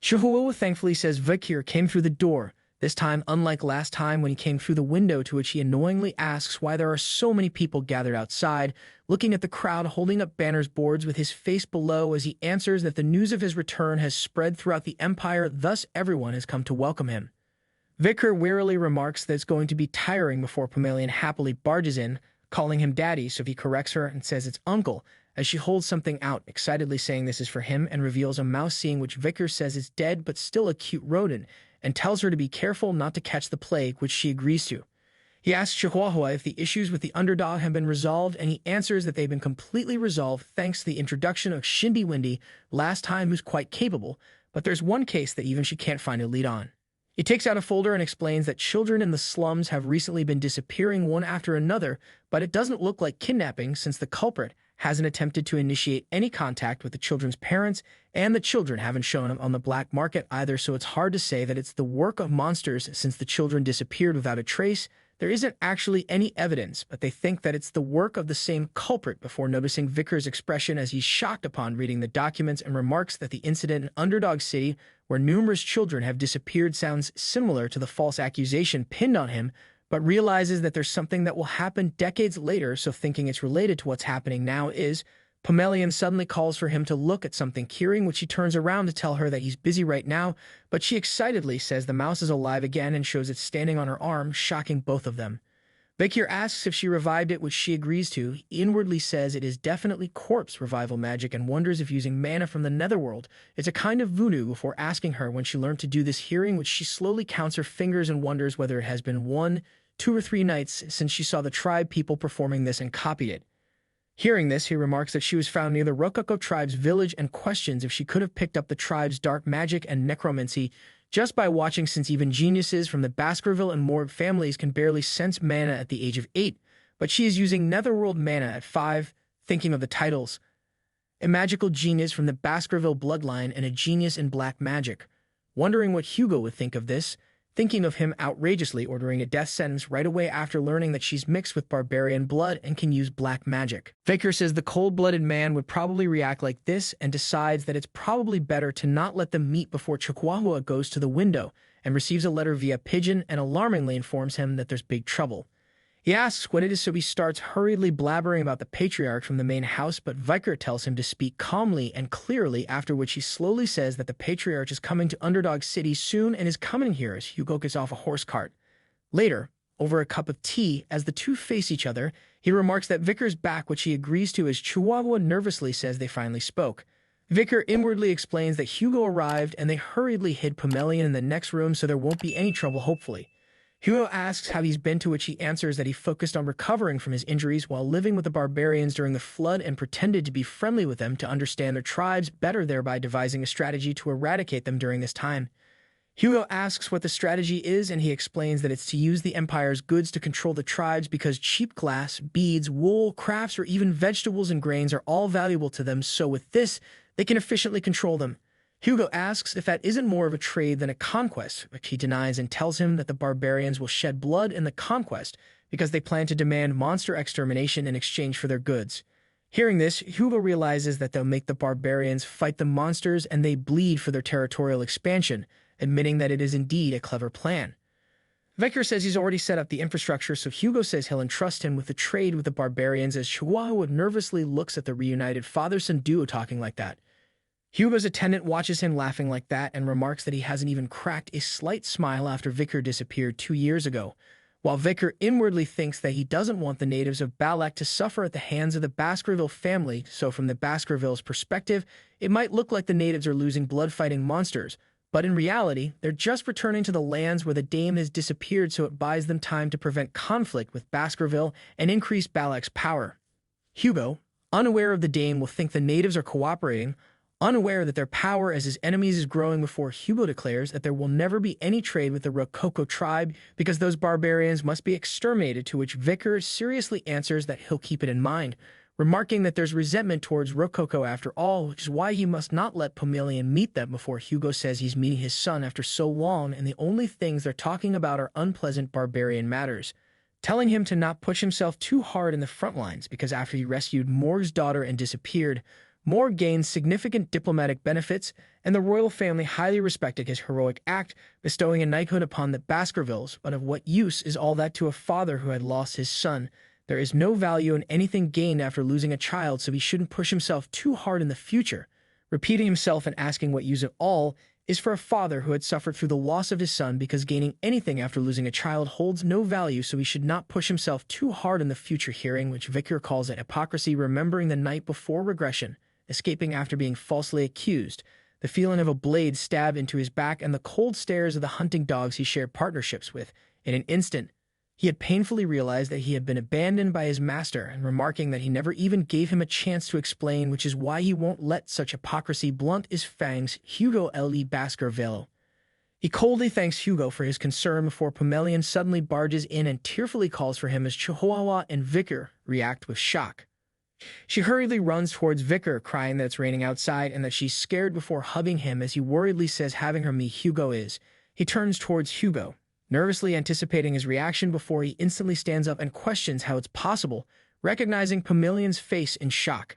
Chihuahua thankfully says Vikir came through the door, this time unlike last time when he came through the window, to which he annoyingly asks why there are so many people gathered outside, looking at the crowd holding up banners boards with his face below as he answers that the news of his return has spread throughout the empire, thus everyone has come to welcome him. Vikir wearily remarks that it's going to be tiring before Pygmalion happily barges in, calling him daddy, so he corrects her and says it's uncle, as she holds something out, excitedly saying this is for him, and reveals a mouse, seeing which Vikir says is dead but still a cute rodent, and tells her to be careful not to catch the plague, which she agrees to. He asks Chihuahua if the issues with the underdog have been resolved, and he answers that they've been completely resolved thanks to the introduction of Shindy Windy, last time, who's quite capable, but there's one case that even she can't find a lead on. He takes out a folder and explains that children in the slums have recently been disappearing one after another, but it doesn't look like kidnapping since the culprit hasn't attempted to initiate any contact with the children's parents, and the children haven't shown up on the black market either, so it's hard to say that it's the work of monsters since the children disappeared without a trace. There isn't actually any evidence, but they think that it's the work of the same culprit before noticing Vikir's expression as he's shocked upon reading the documents, and remarks that the incident in Underdog City, where numerous children have disappeared, sounds similar to the false accusation pinned on him, but realizes that there's something that will happen decades later, so thinking it's related to what's happening now is. Pygmalion suddenly calls for him to look at something, Kieran, which he turns around to tell her that he's busy right now, but she excitedly says the mouse is alive again and shows it standing on her arm, shocking both of them. Vikir asks if she revived it, which she agrees to. He inwardly says it is definitely corpse revival magic and wonders if using mana from the netherworld. It's a kind of voodoo, before asking her when she learned to do this, hearing which she slowly counts her fingers and wonders whether it has been 1, 2 or 3 nights since she saw the tribe people performing this and copied it. Hearing this, he remarks that she was found near the Rococo tribe's village and questions if she could have picked up the tribe's dark magic and necromancy just by watching, since even geniuses from the Baskerville and Morg families can barely sense mana at the age of 8, but she is using netherworld mana at 5, thinking of the titles: a magical genius from the Baskerville bloodline and a genius in black magic. Wondering what Hugo would think of this, thinking of him outrageously ordering a death sentence right away after learning that she's mixed with barbarian blood and can use black magic. Vikir says the cold-blooded man would probably react like this, and decides that it's probably better to not let them meet before Chihuahua goes to the window and receives a letter via pigeon and alarmingly informs him that there's big trouble. He asks what it is, so he starts hurriedly blabbering about the patriarch from the main house, but Vikir tells him to speak calmly and clearly, after which he slowly says that the patriarch is coming to Underdog City soon and is coming here as Hugo gets off a horse cart. Later, over a cup of tea, as the two face each other, he remarks that Vikir's back, which he agrees to, as Chihuahua nervously says they finally spoke. Vikir inwardly explains that Hugo arrived and they hurriedly hid Pygmalion in the next room so there won't be any trouble, hopefully. Hugo asks how he's been, to which he answers that he focused on recovering from his injuries while living with the barbarians during the flood and pretended to be friendly with them to understand their tribes better, thereby devising a strategy to eradicate them during this time. Hugo asks what the strategy is, and he explains that it's to use the Empire's goods to control the tribes because cheap glass, beads, wool, crafts, or even vegetables and grains are all valuable to them, so with this, they can efficiently control them. Hugo asks if that isn't more of a trade than a conquest, which he denies, and tells him that the barbarians will shed blood in the conquest because they plan to demand monster extermination in exchange for their goods. Hearing this, Hugo realizes that they'll make the barbarians fight the monsters and they bleed for their territorial expansion, admitting that it is indeed a clever plan. Vikir says he's already set up the infrastructure, so Hugo says he'll entrust him with the trade with the barbarians, as Chihuahua nervously looks at the reunited father-son duo talking like that. Hugo's attendant watches him laughing like that and remarks that he hasn't even cracked a slight smile after Vikir disappeared 2 years ago, while Vikir inwardly thinks that he doesn't want the natives of Balak to suffer at the hands of the Baskerville family, so from the Baskerville's perspective, it might look like the natives are losing blood-fighting monsters, but in reality, they're just returning to the lands where the dame has disappeared, so it buys them time to prevent conflict with Baskerville and increase Balak's power. Hugo, unaware of the dame, will think the natives are cooperating, unaware that their power as his enemies is growing, before Hugo declares that there will never be any trade with the Rococo tribe because those barbarians must be exterminated, to which Vikir seriously answers that he'll keep it in mind, remarking that there's resentment towards Rococo after all, which is why he must not let Pygmalion meet them, before Hugo says he's meeting his son after so long and the only things they're talking about are unpleasant barbarian matters, telling him to not push himself too hard in the front lines because after he rescued Morg's daughter and disappeared, Moore gained significant diplomatic benefits, and the royal family highly respected his heroic act, bestowing a knighthood upon the Baskervilles, but of what use is all that to a father who had lost his son? There is no value in anything gained after losing a child, so he shouldn't push himself too hard in the future. Repeating himself and asking what use it all is for a father who had suffered through the loss of his son, because gaining anything after losing a child holds no value, so he should not push himself too hard in the future. Hearing which Vicar calls it hypocrisy, remembering the night before regression, escaping after being falsely accused, the feeling of a blade stabbed into his back, and the cold stares of the hunting dogs he shared partnerships with. In an instant, he had painfully realized that he had been abandoned by his master, and remarking that he never even gave him a chance to explain, which is why he won't let such hypocrisy blunt his fangs. Hugo L.E. Baskerville. He coldly thanks Hugo for his concern before Pamelian suddenly barges in and tearfully calls for him as Chihuahua, and Vicar react with shock. She hurriedly runs towards Vicar, crying that it's raining outside and that she's scared, before hugging him as he worriedly says having her me Hugo is. He turns towards Hugo, nervously anticipating his reaction, before he instantly stands up and questions how it's possible, recognizing Pamelian's face in shock.